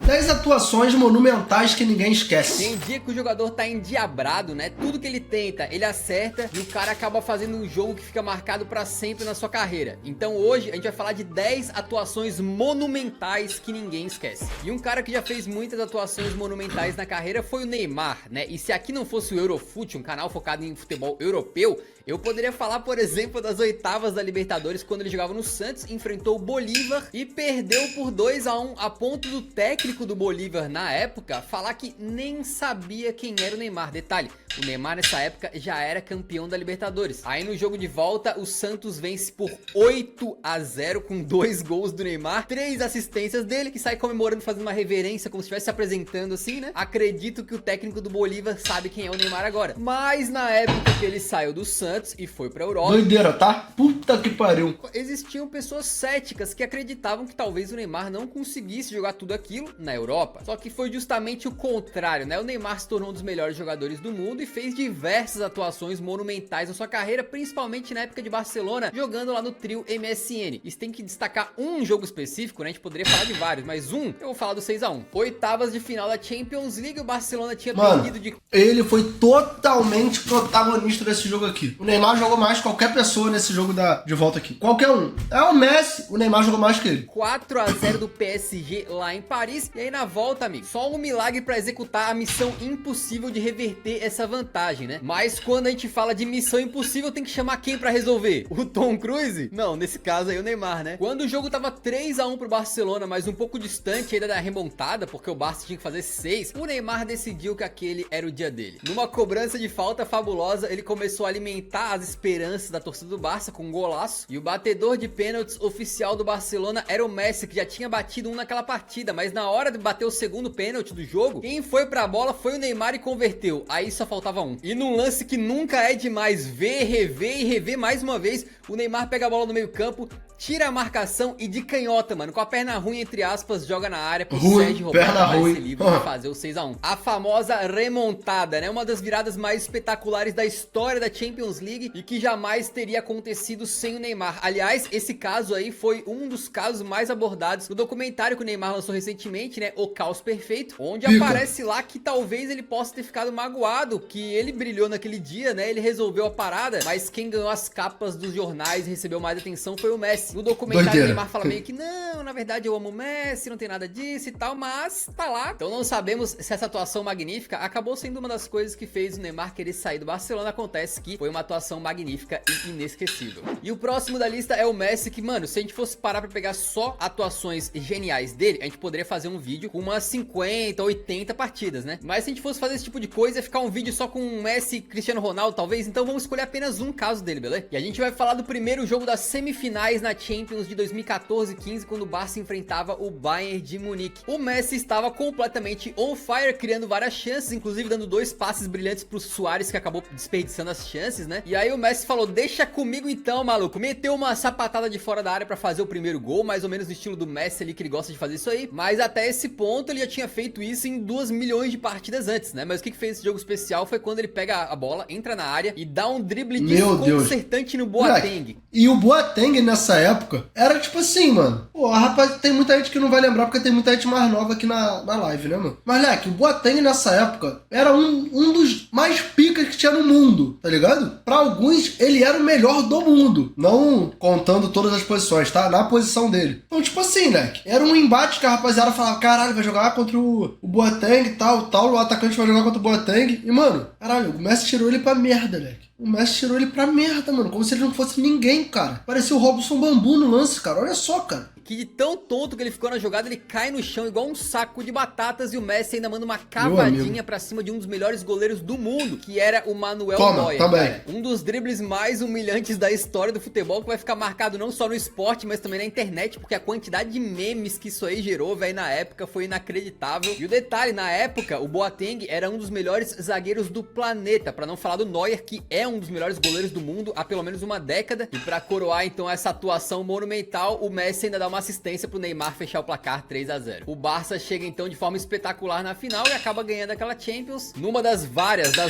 10 atuações monumentais que ninguém esquece. Tem dia que o jogador tá endiabrado, né? Tudo que ele tenta, ele acerta e o cara acaba fazendo um jogo que fica marcado pra sempre na sua carreira. Então hoje a gente vai falar de 10 atuações monumentais que ninguém esquece. E um cara que já fez muitas atuações monumentais na carreira foi o Neymar, né? E se aqui não fosse o Eurofute, um canal focado em futebol europeu, eu poderia falar, por exemplo, das oitavas da Libertadores, quando ele jogava no Santos, enfrentou o Bolívar e perdeu por 2-1, a ponto do técnico do Bolívar na época falar que nem sabia quem era o Neymar. Detalhe, o Neymar nessa época já era campeão da Libertadores. Aí no jogo de volta, o Santos vence por 8-0 com 2 gols do Neymar, 3 assistências dele, que sai comemorando, fazendo uma reverência, como se estivesse se apresentando assim, né? Acredito que o técnico do Bolívar sabe quem é o Neymar agora. Mas na época que ele saiu do Santos e foi pra Europa, doideira, tá? Puta que pariu. existiam pessoas céticas que acreditavam que talvez o Neymar não conseguisse jogar tudo aquilo na Europa. Só que foi justamente o contrário, né? O Neymar se tornou um dos melhores jogadores do mundo e fez diversas atuações monumentais na sua carreira, principalmente na época de Barcelona, jogando lá no trio MSN. Isso tem que destacar um jogo específico, né? A gente poderia falar de vários, mas eu vou falar do 6-1. Oitavas de final da Champions League, o Barcelona tinha perdido de... Ele foi totalmente protagonista desse jogo aqui. O Neymar jogou mais que qualquer pessoa nesse jogo de volta aqui. Qualquer um. É o Messi, o Neymar jogou mais que ele. 4-0 do PSG lá em Paris. E aí na volta, amigo, só um milagre pra executar a missão impossível de reverter essa vantagem, né? Mas quando a gente fala de missão impossível, tem que chamar quem pra resolver? O Tom Cruise? Não, nesse caso aí o Neymar, né? Quando o jogo tava 3-1 pro Barcelona, mas um pouco distante ainda da remontada, porque o Barça tinha que fazer 6, o Neymar decidiu que aquele era o dia dele. Numa cobrança de falta fabulosa, ele começou a alimentar as esperanças da torcida do Barça com um golaço, e o batedor de pênaltis oficial do Barcelona era o Messi, que já tinha batido um naquela partida, mas na hora de bater o segundo pênalti do jogo, quem foi pra bola foi o Neymar e converteu. Aí só faltava um. E num lance que nunca é demais ver, rever e rever mais uma vez, o Neymar pega a bola no meio campo, tira a marcação e de canhota, mano, com a perna ruim, entre aspas, joga na área pro Sérgio Roberto aparecer livre pra fazer o 6-1. A famosa remontada, né? Uma das viradas mais espetaculares da história da Champions League e que jamais teria acontecido sem o Neymar. Aliás, esse caso aí foi um dos casos mais abordados no documentário que o Neymar lançou recentemente, né? O Caos Perfeito, onde aparece lá que talvez ele possa ter ficado magoado, que ele brilhou naquele dia, né? Ele resolveu a parada, mas quem ganhou as capas dos jornais e recebeu mais atenção foi o Messi. No documentário o Neymar fala meio que não, na verdade eu amo o Messi, não tem nada disso e tal, mas tá lá. Então não sabemos se essa atuação magnífica acabou sendo uma das coisas que fez o Neymar querer sair do Barcelona. Acontece que foi uma atuação magnífica e inesquecível. E o próximo da lista é o Messi, que, mano, se a gente fosse parar pra pegar só atuações geniais dele, a gente poderia fazer um vídeo com umas 50, 80 partidas, né? Mas se a gente fosse fazer esse tipo de coisa, ia ficar um vídeo só com o Messi e Cristiano Ronaldo, talvez. Então vamos escolher apenas um caso dele, beleza? E a gente vai falar do primeiro jogo das semifinais na Champions de 2014-15, quando o Barça enfrentava o Bayern de Munique. O Messi estava completamente on fire, criando várias chances, inclusive dando 2 passes brilhantes pro Suárez, que acabou desperdiçando as chances, né? E aí o Messi falou, deixa comigo então, maluco. Meteu uma sapatada de fora da área pra fazer o primeiro gol, mais ou menos no estilo do Messi ali, que ele gosta de fazer isso aí. Mas até esse ponto ele já tinha feito isso em 2 milhões de partidas antes, né? Mas o que fez esse jogo especial foi quando ele pega a bola, entra na área e dá um drible desconcertante no Boateng. E o Boateng nessa época era tipo assim, mano. Pô, rapaz, tem muita gente que não vai lembrar porque tem muita gente mais nova aqui na live, né, mano? Mas, moleque, o Boateng nessa época era um dos mais picas que tinha no mundo, tá ligado? Pra alguns, ele era o melhor do mundo. Não contando todas as posições, tá? Na posição dele. Então, tipo assim, moleque, era um embate que a rapaziada falava, caralho, vai jogar contra o Boateng e tal, o atacante vai jogar contra o Boateng. E, mano, caralho, o Messi tirou ele pra merda, moleque. O Messi tirou ele pra merda, mano. Como se ele não fosse ninguém, cara. Parecia o Robson Bambu no lance, cara. Olha só, cara. Que de tão tonto que ele ficou na jogada, ele cai no chão igual um saco de batatas e o Messi ainda manda uma cavadinha pra cima de um dos melhores goleiros do mundo, que era o Manuel Neuer. Cara. Um dos dribles mais humilhantes da história do futebol, que vai ficar marcado não só no esporte, mas também na internet, porque a quantidade de memes que isso aí gerou, velho, na época foi inacreditável. E o detalhe, na época, o Boateng era um dos melhores zagueiros do planeta, pra não falar do Neuer, que é é um dos melhores goleiros do mundo há pelo menos uma década. E pra coroar então essa atuação monumental, o Messi ainda dá uma assistência pro Neymar fechar o placar 3 a 0. O Barça chega então de forma espetacular na final e acaba ganhando aquela Champions, numa das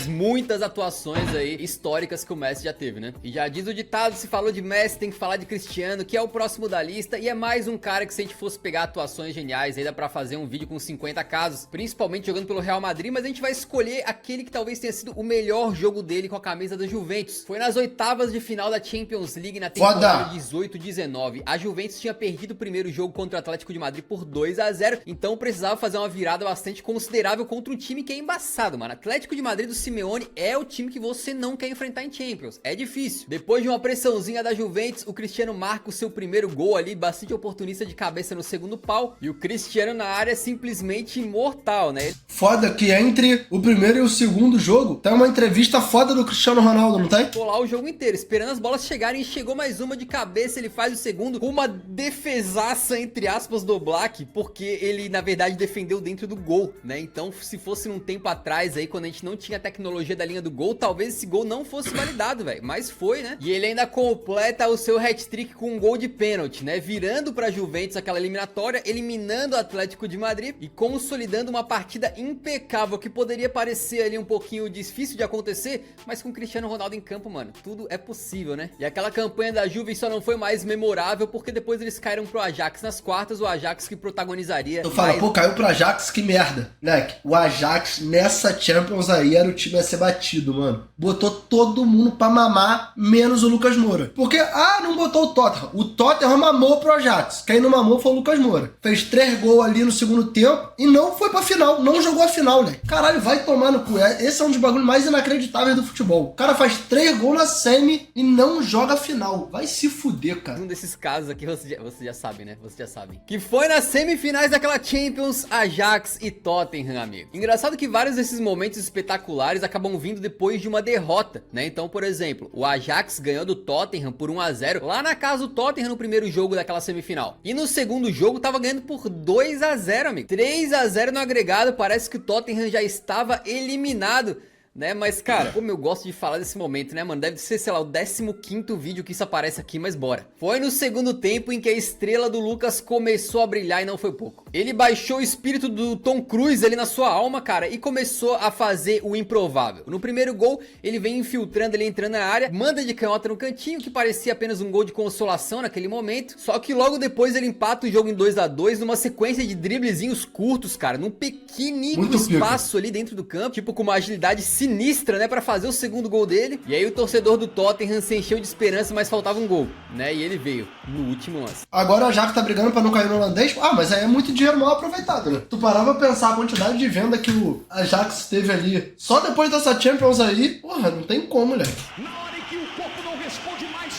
muitas atuações aí históricas que o Messi já teve, né? E já diz o ditado, se falou de Messi, tem que falar de Cristiano, que é o próximo da lista, e é mais um cara que, se a gente fosse pegar atuações geniais, aí dá pra fazer um vídeo com 50 casos, principalmente jogando pelo Real Madrid, mas a gente vai escolher aquele que talvez tenha sido o melhor jogo dele com a camisa da Juventus. Foi nas oitavas de final da Champions League na temporada 18-19. A Juventus tinha perdido o primeiro jogo contra o Atlético de Madrid por 2 a 0, então precisava fazer uma virada bastante considerável contra um time que é embaçado, mano. Atlético de Madrid do Simeone é o time que você não quer enfrentar em Champions. É difícil. Depois de uma pressãozinha da Juventus, o Cristiano marca o seu primeiro gol ali, bastante oportunista de cabeça no segundo pau, e o Cristiano na área é simplesmente imortal, né? Foda que entre o primeiro e o segundo jogo, tem uma entrevista foda do Cristiano Ronaldo, não tem? Ficou lá o jogo inteiro, esperando as bolas chegarem, e chegou mais uma de cabeça, ele faz o segundo, com uma defesaça, entre aspas, do Oblak, porque ele, na verdade, defendeu dentro do gol, né? Então, se fosse num tempo atrás aí, quando a gente não tinha a tecnologia da linha do gol, talvez esse gol não fosse validado, velho. Mas foi, né? E ele ainda completa o seu hat-trick com um gol de pênalti, né? Virando pra Juventus aquela eliminatória, eliminando o Atlético de Madrid e consolidando uma partida impecável, que poderia parecer ali um pouquinho difícil de acontecer, mas com o Cristiano Ronaldo em campo, mano, tudo é possível, né? E aquela campanha da Juve só não foi mais memorável porque depois eles caíram pro Ajax nas quartas, o Ajax que protagonizaria... Tu fala, pô, caiu pro Ajax, que merda. Né? O Ajax nessa Champions aí era o time a ser batido, mano. Botou todo mundo pra mamar, menos o Lucas Moura. Porque, não botou o Tottenham. O Tottenham mamou pro Ajax. Quem não mamou foi o Lucas Moura. Fez 3 gols ali no segundo tempo e não foi pra final. Não jogou a final, né? Caralho, vai tomar no cu. Esse é um dos bagulhos mais inacreditáveis do futebol. O cara faz 3 gols na semi e não joga a final. Vai se fuder, cara. Um desses casos aqui, você já sabe, né? Você já sabe. Que foi nas semifinais daquela Champions, Ajax e Tottenham, amigo. Engraçado que vários desses momentos espetaculares acabam vindo depois de uma derrota, né? Então, por exemplo, o Ajax ganhou do Tottenham por 1 a 0 lá na casa do Tottenham no primeiro jogo daquela semifinal. E no segundo jogo tava ganhando por 2 a 0, amigo. 3 a 0 no agregado, parece que o Tottenham já estava eliminado, né? Mas, cara, como eu gosto de falar desse momento, né, mano? Deve ser, sei lá, o 15º vídeo que isso aparece aqui, mas bora. Foi no segundo tempo em que a estrela do Lucas começou a brilhar e não foi pouco. Ele baixou o espírito do Tom Cruise ali na sua alma, cara, e começou a fazer o improvável. No primeiro gol, ele vem infiltrando, ele entrando na área, manda de canhota no cantinho, que parecia apenas um gol de consolação naquele momento. Só que logo depois ele empata o jogo em 2 a 2 numa sequência de driblezinhos curtos, cara, num pequenininho espaço ali dentro do campo, tipo com uma agilidade sinistra, né, pra fazer o segundo gol dele. E aí o torcedor do Tottenham se encheu de esperança, mas faltava um gol, né, e ele veio no último lance. Agora o Ajax tá brigando pra não cair no holandês. Mas aí é muito dinheiro mal aproveitado, né? Tu parava pra pensar a quantidade de venda que o Ajax teve ali só depois dessa Champions aí, porra, não tem como, né? Na hora em que o corpo não responde mais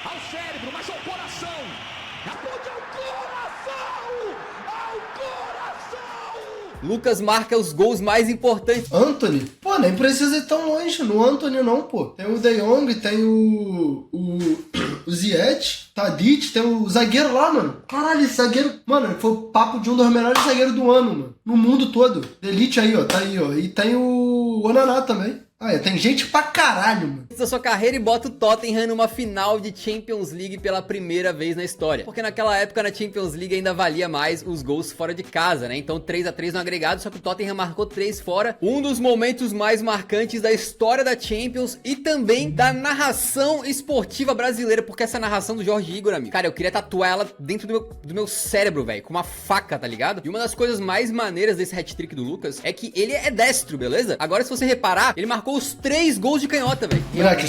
ao cérebro, mas ao coração. Aponte ao coração! Ao coração! Lucas marca os gols mais importantes. Anthony? Pô, nem precisa ir tão longe. No Anthony não, pô. Tem o De Jong, tem o Ziyech, Tadic, tem o zagueiro lá, mano. Caralho, esse zagueiro... Mano, foi o papo de um dos melhores zagueiros do ano, mano. No mundo todo. Elite aí, ó. Tá aí, ó. E tem o Onaná também. Tem gente pra caralho, mano. Da sua carreira e bota o Tottenham numa final de Champions League pela primeira vez na história. Porque naquela época na Champions League ainda valia mais os gols fora de casa, né? Então 3 a 3 no agregado, só que o Tottenham marcou 3 fora. Um dos momentos mais marcantes da história da Champions e também da narração esportiva brasileira, porque essa narração do Jorge Igor, amigo, cara, eu queria tatuar ela dentro do meu cérebro, velho, com uma faca, tá ligado? E uma das coisas mais maneiras desse hat-trick do Lucas é que ele é destro, beleza? Agora, se você reparar, ele marcou os 3 gols de canhota, velho. Moleque,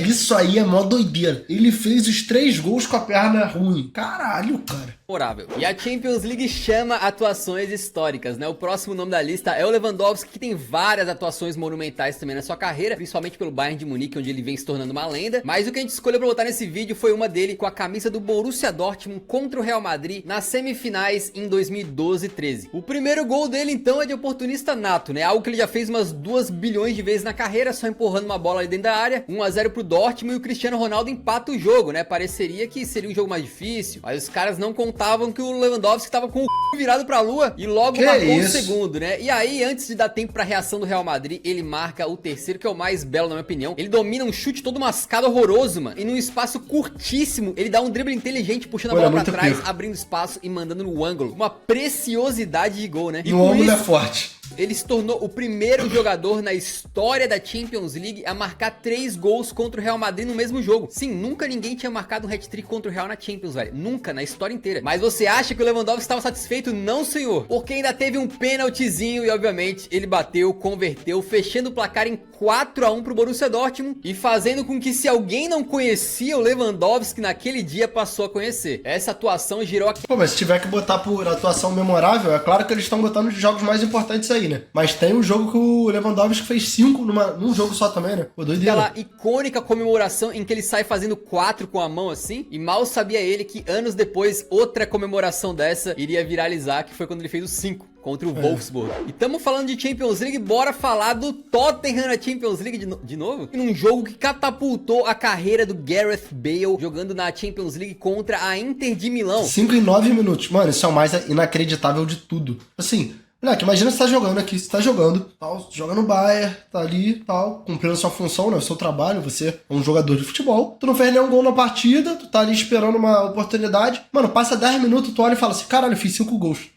isso aí é mó doideira. Ele fez os 3 gols com a perna ruim. Caralho, cara. Memorável. E a Champions League chama atuações históricas, né? O próximo nome da lista é o Lewandowski, que tem várias atuações monumentais também na sua carreira, principalmente pelo Bayern de Munique, onde ele vem se tornando uma lenda. Mas o que a gente escolheu pra botar nesse vídeo foi uma dele com a camisa do Borussia Dortmund contra o Real Madrid nas semifinais em 2012-13. O primeiro gol dele, então, é de oportunista nato, né? Algo que ele já fez umas 2 bilhões de vezes na carreira. carreira, só empurrando uma bola ali dentro da área. 1-0 pro Dortmund e o Cristiano Ronaldo empata o jogo, né? Pareceria que seria um jogo mais difícil, mas os caras não contavam que o Lewandowski tava com o virado pra lua e logo marcou o segundo, né? E aí, antes de dar tempo pra reação do Real Madrid, ele marca o terceiro, que é o mais belo na minha opinião. Ele domina um chute todo mascado, horroroso, mano. E num espaço curtíssimo, ele dá um drible inteligente, puxando a bola pra trás, abrindo espaço e mandando no ângulo. Uma preciosidade de gol, né? E o ângulo é forte. Ele se tornou o primeiro jogador na história da Champions League a marcar 3 gols contra o Real Madrid no mesmo jogo. Sim, nunca ninguém tinha marcado um hat-trick contra o Real na Champions, velho. Nunca, na história inteira. Mas você acha que o Lewandowski estava satisfeito? Não, senhor. Porque ainda teve um pênaltizinho e, obviamente, ele bateu, converteu, fechando o placar em 4-1 pro Borussia Dortmund e fazendo com que, se alguém não conhecia o Lewandowski naquele dia, passou a conhecer. Essa atuação girou aqui. Pô, mas se tiver que botar por atuação memorável, é claro que eles estão botando os jogos mais importantes aí, né? Mas tem um jogo que o Lewandowski fez 5 num jogo só também, né? Pô, doideira. Aquela icônica comemoração em que ele sai fazendo 4 com a mão assim, e mal sabia ele que anos depois outra comemoração dessa iria viralizar, que foi quando ele fez o 5 contra o Wolfsburg. E estamos falando de Champions League, bora falar do Tottenham na Champions League de novo? Num jogo que catapultou a carreira do Gareth Bale, jogando na Champions League contra a Inter de Milão. 5 em 9 minutos. Mano, isso é o mais inacreditável de tudo. Assim, moleque, imagina você tá jogando aqui, você tá jogando, tal, joga no Bayern, tá ali, tal, cumprindo sua função, né, o seu trabalho, você é um jogador de futebol, tu não fez nenhum gol na partida, tu tá ali esperando uma oportunidade, mano, passa 10 minutos, tu olha e fala assim, caralho, eu fiz 5 gols.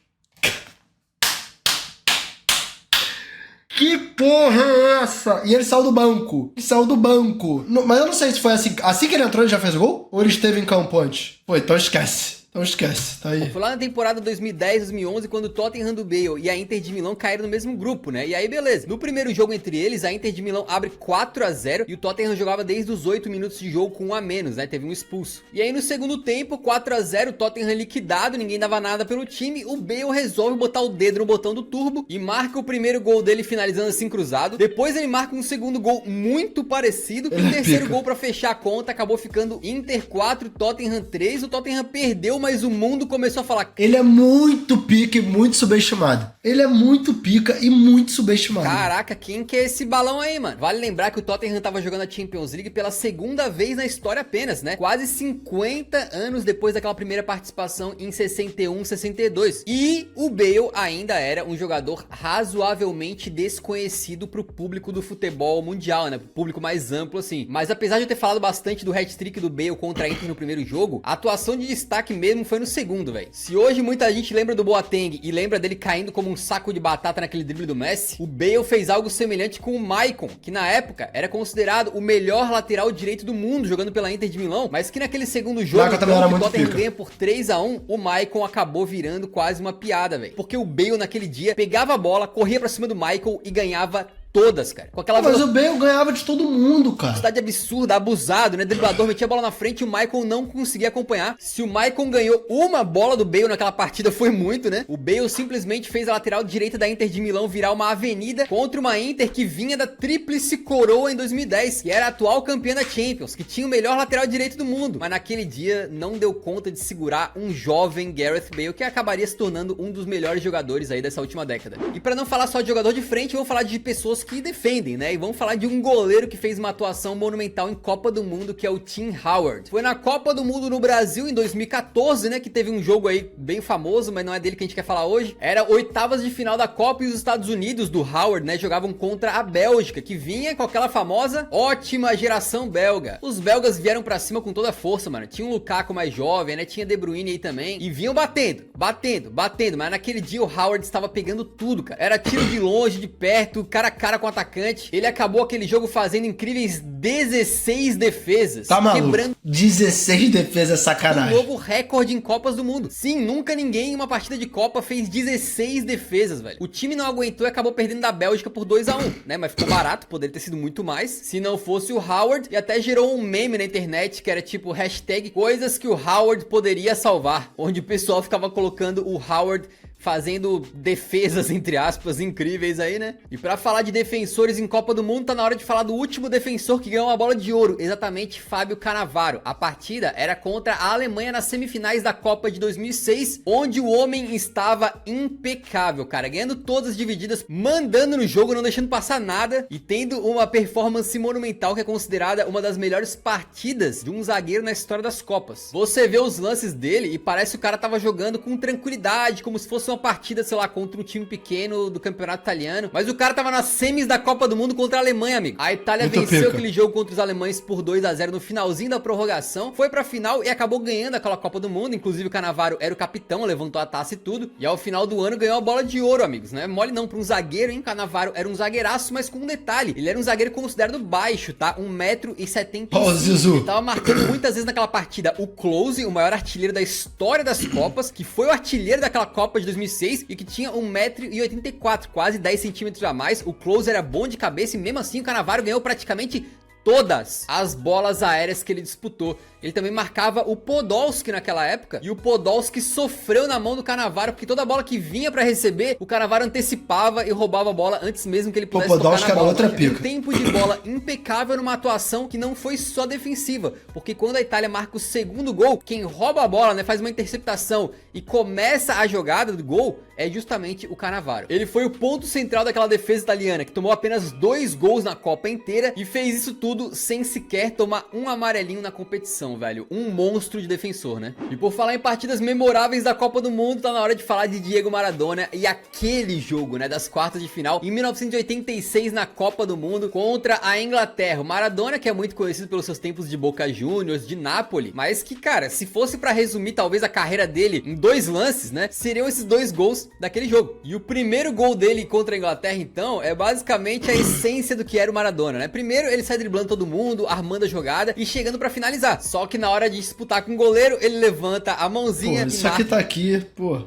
Que porra é essa? E ele saiu do banco. Ele saiu do banco. Mas eu não sei se foi assim que ele entrou, ele já fez gol? Ou ele esteve em campo antes? Pô, então esquece. Então esquece, tá aí. Foi lá na temporada 2010-2011, quando o Tottenham do Bale e a Inter de Milão caíram no mesmo grupo, né? E aí, beleza. No primeiro jogo entre eles, a Inter de Milão abre 4-0 e o Tottenham jogava desde os 8 minutos de jogo com 1 a menos, né? Teve um expulso. E aí, no segundo tempo, 4-0, o Tottenham liquidado, ninguém dava nada pelo time. O Bale resolve botar o dedo no botão do turbo e marca o primeiro gol dele, finalizando assim cruzado. Depois ele marca um segundo gol muito parecido. E o terceiro gol pra fechar a conta acabou ficando Inter 4, Tottenham 3. O Tottenham perdeu, mas o mundo começou a falar... Ele é muito pica e muito subestimado. Ele é muito pica e muito subestimado. Caraca, quem que é esse balão aí, mano? Vale lembrar que o Tottenham tava jogando a Champions League pela segunda vez na história apenas, né? Quase 50 anos depois daquela primeira participação em 61, 62. E o Bale ainda era um jogador razoavelmente desconhecido pro público do futebol mundial, né? Pro público mais amplo, assim. Mas apesar de eu ter falado bastante do hat-trick do Bale contra a Inter no primeiro jogo, a atuação de destaque mesmo foi no segundo, velho. Se hoje muita gente lembra do Boateng e lembra dele caindo como um saco de batata naquele drible do Messi, o Bale fez algo semelhante com o Maicon, que na época era considerado o melhor lateral direito do mundo jogando pela Inter de Milão, mas que naquele segundo jogo, que o Tottenham ganha por 3-1, o Maicon acabou virando quase uma piada, velho. Porque o Bale naquele dia pegava a bola, corria pra cima do Michael e ganhava todas, cara. Com aquela mas o Bale ganhava de todo mundo, cara. Velocidade absurda, abusado, né? Driblador metia a bola na frente e o Michael não conseguia acompanhar. Se o Michael ganhou uma bola do Bale naquela partida, foi muito, né? O Bale simplesmente fez a lateral direita da Inter de Milão virar uma avenida contra uma Inter que vinha da tríplice coroa em 2010, que era a atual campeã da Champions, que tinha o melhor lateral direito do mundo. Mas naquele dia não deu conta de segurar um jovem Gareth Bale, que acabaria se tornando um dos melhores jogadores aí dessa última década. E pra não falar só de jogador de frente, vamos falar de pessoas que defendem, né? E vamos falar de um goleiro que fez uma atuação monumental em Copa do Mundo, que é o Tim Howard. Foi na Copa do Mundo no Brasil em 2014, né? Que teve um jogo aí bem famoso, mas não é dele que a gente quer falar hoje. Era oitavas de final da Copa e os Estados Unidos do Howard, né? Jogavam contra a Bélgica, que vinha com aquela famosa ótima geração belga. Os belgas vieram pra cima com toda a força, mano. Tinha um Lukaku mais jovem, né? Tinha De Bruyne aí também. E vinham batendo. Mas naquele dia o Howard estava pegando tudo, cara. Era tiro de longe, de perto, cara a cara com o atacante. Ele acabou aquele jogo fazendo incríveis 16 defesas. Tá maluco? Quebrando 16 defesas, sacanagem. Um novo recorde em Copas do Mundo. Sim, nunca ninguém em uma partida de Copa fez 16 defesas, velho. O time não aguentou e acabou perdendo da Bélgica por 2-1, né? Mas ficou barato, poderia ter sido muito mais se não fosse o Howard. E até gerou um meme na internet que era tipo hashtag coisas que o Howard poderia salvar, onde o pessoal ficava colocando o Howard fazendo defesas, entre aspas, incríveis aí, né? E pra falar de defensores em Copa do Mundo, tá na hora de falar do último defensor que ganhou uma bola de ouro, exatamente Fábio Cannavaro. A partida era contra a Alemanha nas semifinais da Copa de 2006, onde o homem estava impecável, cara, ganhando todas as divididas, mandando no jogo, não deixando passar nada e tendo uma performance monumental que é considerada uma das melhores partidas de um zagueiro na história das Copas. Você vê os lances dele e parece que o cara tava jogando com tranquilidade, como se fosse uma partida, sei lá, contra um time pequeno do campeonato italiano, mas o cara tava nas semis da Copa do Mundo contra a Alemanha, amigo. A Itália venceu aquele jogo contra os alemães por 2-0 no finalzinho da prorrogação, foi pra final e acabou ganhando aquela Copa do Mundo. Inclusive o Cannavaro era o capitão, levantou a taça e tudo, e ao final do ano ganhou a bola de ouro, amigos, não é mole não pra um zagueiro, hein? Cannavaro era um zagueiraço, mas com um detalhe, ele era um zagueiro considerado baixo, tá? 1,75 m. Ele tava marcando muitas vezes naquela partida o Klose, o maior artilheiro da história das Copas, que foi o artilheiro daquela Copa de 2006 e que tinha 1,84 m, quase 10 centímetros a mais. O Klose era bom de cabeça e mesmo assim o Cannavaro ganhou praticamente todas as bolas aéreas que ele disputou. Ele também marcava o Podolski naquela época, e o Podolski sofreu na mão do Cannavaro, porque toda bola que vinha pra receber, o Cannavaro antecipava e roubava a bola antes mesmo que ele pudesse tocar na bola. Outra pica. Um tempo de bola impecável numa atuação que não foi só defensiva, porque quando a Itália marca o segundo gol, quem rouba a bola, né, faz uma interceptação e começa a jogada do gol, é justamente o Cannavaro. Ele foi o ponto central daquela defesa italiana, que tomou apenas 2 gols na Copa inteira e fez isso tudo sem sequer tomar um amarelinho na competição, velho. Um monstro de defensor, né? E por falar em partidas memoráveis da Copa do Mundo, tá na hora de falar de Diego Maradona e aquele jogo, né, das quartas de final em 1986 na Copa do Mundo contra a Inglaterra. O Maradona, que é muito conhecido pelos seus tempos de Boca Juniors, de Napoli, mas que, cara, se fosse pra resumir talvez a carreira dele em 2 lances, né, seriam esses 2 gols daquele jogo. E o primeiro gol dele contra a Inglaterra, então, é basicamente a essência do que era o Maradona, né? Primeiro, ele sai driblando todo mundo, armando a jogada e chegando pra finalizar. Só que na hora de disputar com o goleiro, ele levanta a mãozinha, isso aqui tá aqui, pô.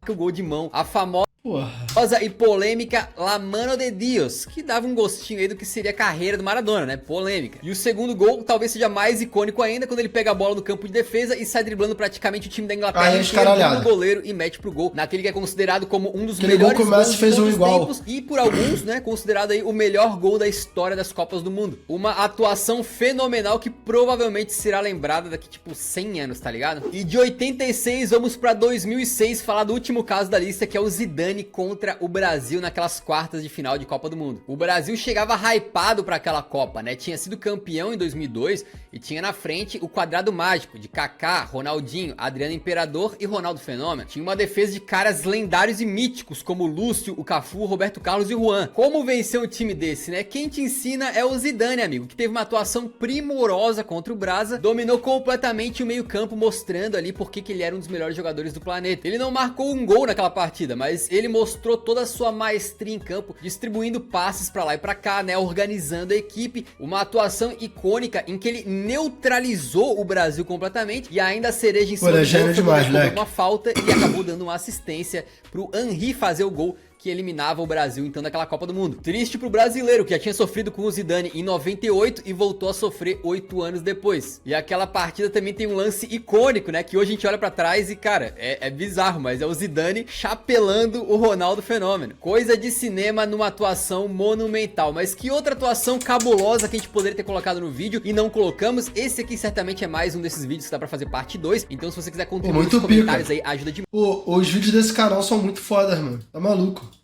O gol de mão, a famosa e polêmica La Mano de Dios, que dava um gostinho aí do que seria a carreira do Maradona, né? Polêmica. E o segundo gol talvez seja mais icônico ainda, quando ele pega a bola do campo de defesa e sai driblando praticamente o time da Inglaterra, chega no goleiro e mete pro gol, naquele que é considerado como um dos melhores gols de todos os tempos e por alguns, né, considerado aí o melhor gol da história das Copas do Mundo. Uma atuação fenomenal que provavelmente será lembrada daqui tipo 100 anos, tá ligado? E de 86 vamos pra 2006 falar do último caso da lista, que é o Zidane contra o Brasil naquelas quartas de final de Copa do Mundo. O Brasil chegava hypado para aquela Copa, né? Tinha sido campeão em 2002 e tinha na frente o quadrado mágico de Kaká, Ronaldinho, Adriano Imperador e Ronaldo Fenômeno. Tinha uma defesa de caras lendários e míticos como Lúcio, o Cafu, o Roberto Carlos e o Juan. Como vencer um time desse, né? Quem te ensina é o Zidane, amigo, que teve uma atuação primorosa contra o Brasa, dominou completamente o meio-campo, mostrando ali porque que ele era um dos melhores jogadores do planeta. Ele não marcou um gol naquela partida, mas ele mostrou toda a sua maestria em campo, distribuindo passes pra lá e pra cá, né, organizando a equipe, uma atuação icônica em que ele neutralizou o Brasil completamente e ainda a cereja em cima do bolo, uma falta e acabou dando uma assistência pro Henry fazer o gol que eliminava o Brasil então daquela Copa do Mundo. Triste pro brasileiro, que já tinha sofrido com o Zidane em 98 e voltou a sofrer 8 anos depois. E aquela partida também tem um lance icônico, né, que hoje a gente olha pra trás e, cara, é bizarro, mas é o Zidane chapelando o Ronaldo Fenômeno. Coisa de cinema numa atuação monumental. Mas que outra atuação cabulosa que a gente poderia ter colocado no vídeo e não colocamos? Esse aqui certamente é mais um desses vídeos que dá pra fazer parte 2, então se você quiser contribuir nos comentários aí, ajuda demais. Os vídeos desse canal são muito fodas, mano. Tá maluco.